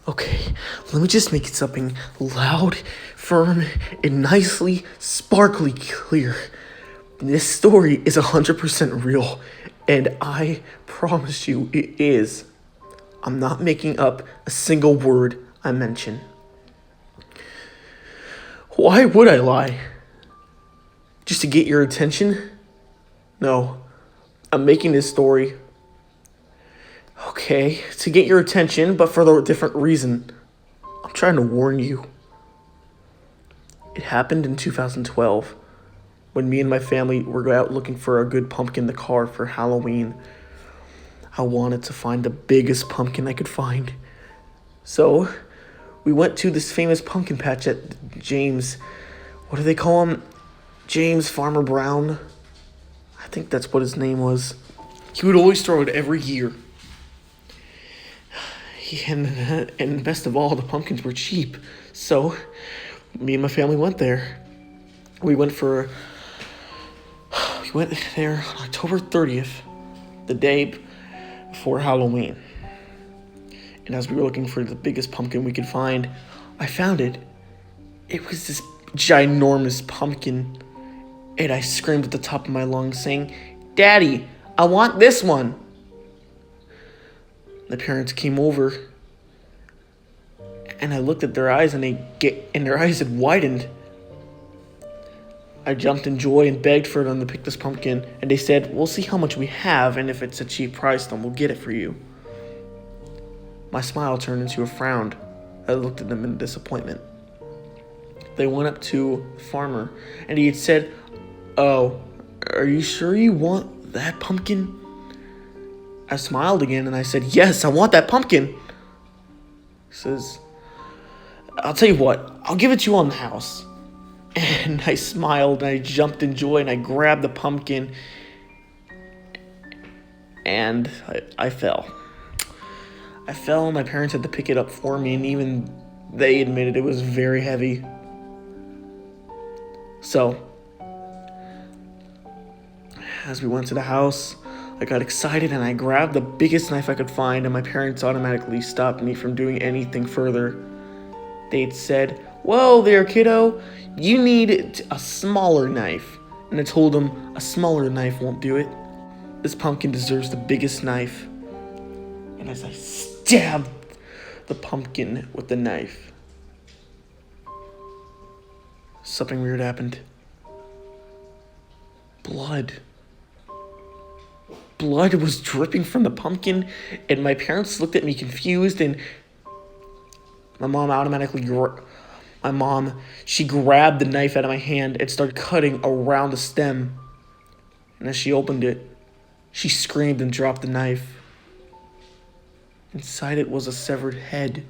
Okay, let me just make it something loud, firm, and nicely sparkly clear. This story is 100% real, and I promise you it is. I'm not making up a single word I mention. Why would I lie? Just to get your attention? No, I'm making this story, okay, to get your attention, but for a different reason. I'm trying to warn you. It happened in 2012 when me and my family were out looking for a good pumpkin in the car for Halloween. I wanted to find the biggest pumpkin I could find. So, we went to this famous pumpkin patch at James. What do they call him? James Farmer Brown? I think that's what his name was. He would always throw it every year. And best of all, the pumpkins were cheap. So, me and my family went there. We went there on October 30th, the day before Halloween. And as we were looking for the biggest pumpkin we could find, I found it. It was this ginormous pumpkin. And I screamed at the top of my lungs saying, "Daddy, I want this one." The parents came over, and I looked at their eyes, and their eyes had widened. I jumped in joy and begged for them to pick this pumpkin, and they said, "We'll see how much we have, and if it's a cheap price, then we'll get it for you." My smile turned into a frown. I looked at them in disappointment. They went up to the farmer, and he had said, "Oh, are you sure you want that pumpkin?" I smiled again, and I said, "Yes, I want that pumpkin." He says, "I'll tell you what, I'll give it to you on the house." And I smiled, and I jumped in joy, and I grabbed the pumpkin, and I fell. I fell, and my parents had to pick it up for me, and even they admitted it was very heavy. So, as we went to the house, I got excited, and I grabbed the biggest knife I could find, and my parents automatically stopped me from doing anything further. They'd said, "Whoa there, kiddo, you need a smaller knife." And I told them a smaller knife won't do it. This pumpkin deserves the biggest knife. And as I stabbed the pumpkin with the knife, something weird happened. Blood was dripping from the pumpkin, and my parents looked at me confused, and my mom she grabbed the knife out of my hand and started cutting around the stem. And as she opened it, she screamed and dropped the knife. Inside it was a severed head.